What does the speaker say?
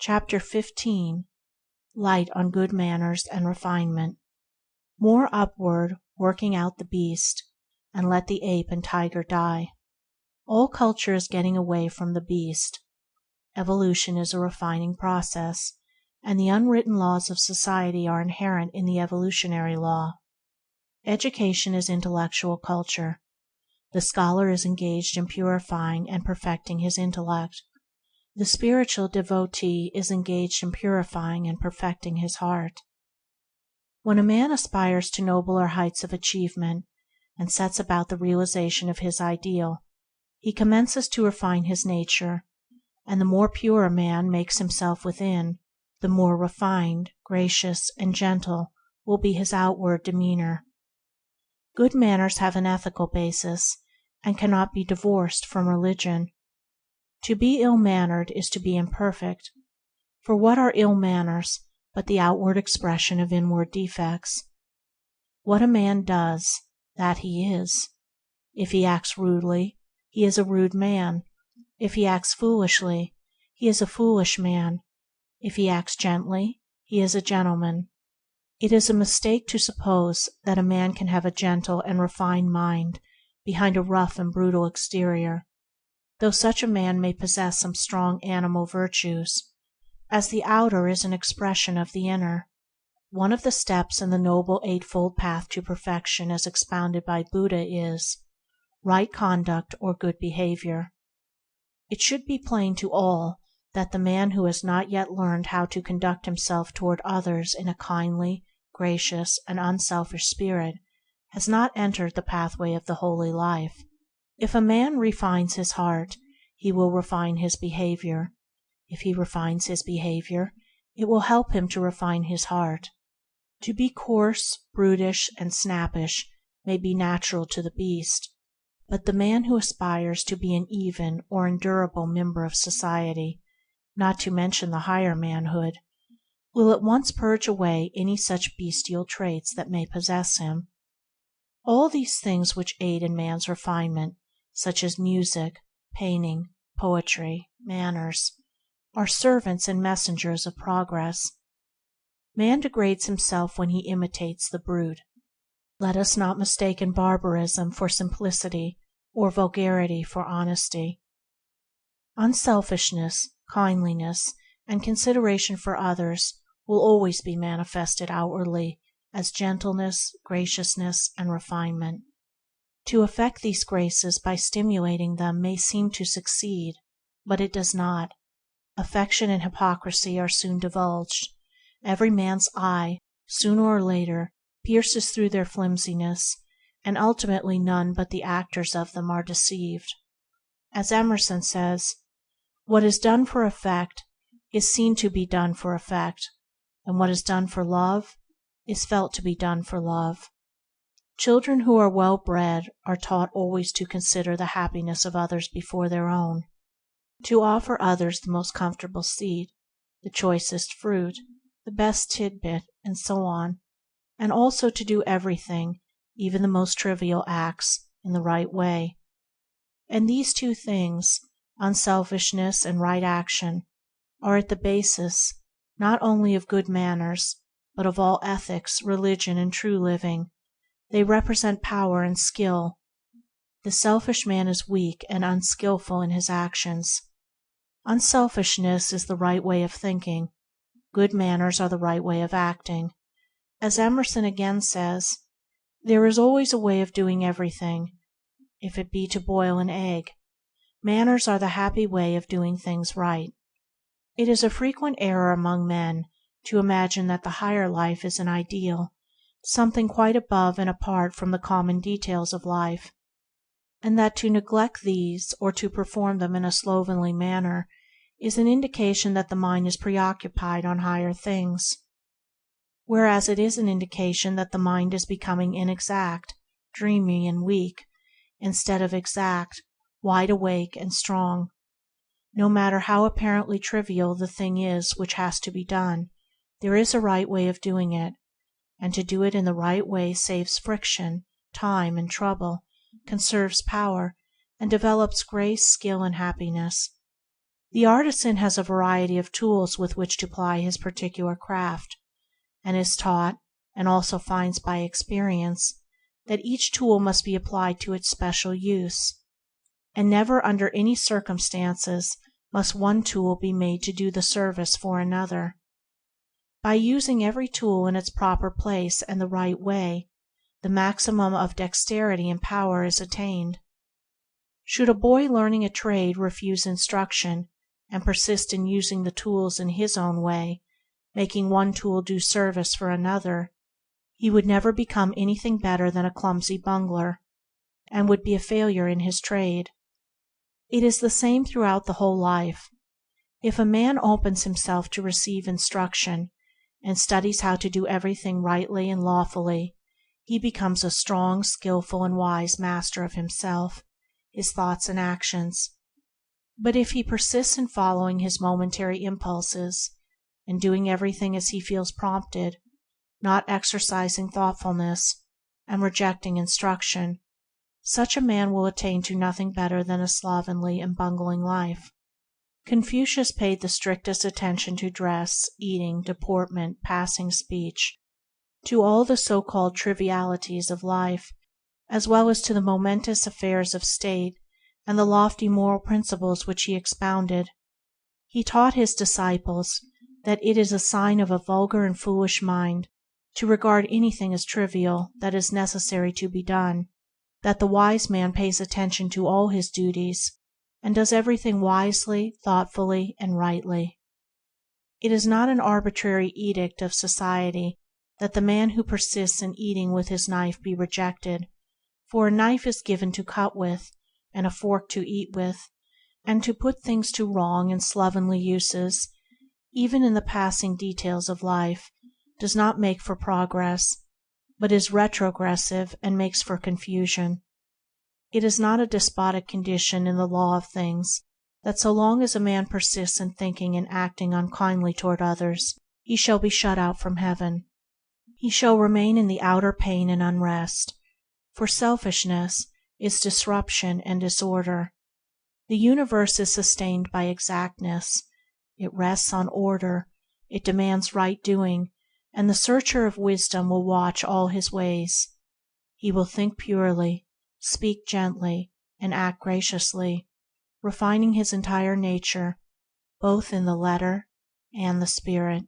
Chapter 15 Light on Good Manners and Refinement. More upward, working out the beast, and let the ape and tiger die. All culture is getting away from the beast. Evolution is a refining process, and the unwritten laws of society are inherent in the evolutionary law. Education is intellectual culture. The scholar is engaged in purifying and perfecting his intellect. The spiritual devotee is engaged in purifying and perfecting his heart. When a man aspires to nobler heights of achievement and sets about the realization of his ideal, he commences to refine his nature, and the more pure a man makes himself within, the more refined, gracious, and gentle will be his outward demeanor. Good manners have an ethical basis, and cannot be divorced from religion. To be ill-mannered is to be imperfect, for what are ill manners but the outward expression of inward defects? What a man does, that he is. If he acts rudely, he is a rude man. If he acts foolishly, he is a foolish man. If he acts gently, he is a gentleman. It is a mistake to suppose that a man can have a gentle and refined mind behind a rough and brutal exterior, though such a man may possess some strong animal virtues, as the outer is an expression of the inner. One of the steps in the Noble Eightfold Path to Perfection as expounded by Buddha is right conduct or good behavior. It should be plain to all that the man who has not yet learned how to conduct himself toward others in a kindly, gracious, and unselfish spirit has not entered the pathway of the holy life. If a man refines his heart, he will refine his behavior. If he refines his behavior, it will help him to refine his heart. To be coarse, brutish, and snappish may be natural to the beast, but the man who aspires to be an even or endurable member of society, not to mention the higher manhood, will at once purge away any such bestial traits that may possess him. All these things which aid in man's refinement, such as music, painting, poetry, manners, are servants and messengers of progress. Man degrades himself when he imitates the brute. Let us not mistake barbarism for simplicity or vulgarity for honesty. Unselfishness, kindliness, and consideration for others will always be manifested outwardly as gentleness, graciousness, and refinement. To effect these graces by stimulating them may seem to succeed, but it does not. Affection and hypocrisy are soon divulged. Every man's eye, sooner or later, pierces through their flimsiness, and ultimately none but the actors of them are deceived. As Emerson says, "What is done for effect is seen to be done for effect, and what is done for love is felt to be done for love." Children who are well bred are taught always to consider the happiness of others before their own, to offer others the most comfortable seat, the choicest fruit, the best tidbit, and so on, and also to do everything, even the most trivial acts, in the right way. And these two things, unselfishness and right action, are at the basis not only of good manners, but of all ethics, religion, and true living. They represent power and skill. The selfish man is weak and unskillful in his actions. Unselfishness is the right way of thinking. Good manners are the right way of acting. As Emerson again says, "There is always a way of doing everything, if it be to boil an egg. Manners are the happy way of doing things right." It is a frequent error among men to imagine that the higher life is an ideal, something quite above and apart from the common details of life, and that to neglect these or to perform them in a slovenly manner is an indication that the mind is preoccupied on higher things, whereas it is an indication that the mind is becoming inexact, dreamy, and weak, instead of exact, wide awake, and strong. No matter how apparently trivial the thing is which has to be done, there is a right way of doing it, and to do it in the right way saves friction, time, and trouble, conserves power, and develops grace, skill, and happiness. The artisan has a variety of tools with which to ply his particular craft, and is taught, and also finds by experience, that each tool must be applied to its special use, and never under any circumstances must one tool be made to do the service for another. By using every tool in its proper place and the right way, the maximum of dexterity and power is attained. Should a boy learning a trade refuse instruction and persist in using the tools in his own way, making one tool do service for another, he would never become anything better than a clumsy bungler, and would be a failure in his trade. It is the same throughout the whole life. If a man opens himself to receive instruction, and studies how to do everything rightly and lawfully, he becomes a strong, skillful, and wise master of himself, his thoughts and actions. But if he persists in following his momentary impulses, and doing everything as he feels prompted, not exercising thoughtfulness, and rejecting instruction, such a man will attain to nothing better than a slovenly and bungling life. Confucius paid the strictest attention to dress, eating, deportment, passing speech, to all the so-called trivialities of life, as well as to the momentous affairs of state and the lofty moral principles which he expounded. He taught his disciples that it is a sign of a vulgar and foolish mind to regard anything as trivial that is necessary to be done, that the wise man pays attention to all his duties, and does everything wisely, thoughtfully, and rightly. It is not an arbitrary edict of society that the man who persists in eating with his knife be rejected, for a knife is given to cut with, and a fork to eat with, and to put things to wrong and slovenly uses, even in the passing details of life, does not make for progress, but is retrogressive and makes for confusion. It is not a despotic condition in the law of things that so long as a man persists in thinking and acting unkindly toward others, he shall be shut out from heaven. He shall remain in the outer pain and unrest, for selfishness is disruption and disorder. The universe is sustained by exactness, it rests on order, it demands right doing, and the searcher of wisdom will watch all his ways. He will think purely, speak gently, and act graciously, refining his entire nature, both in the letter and the spirit.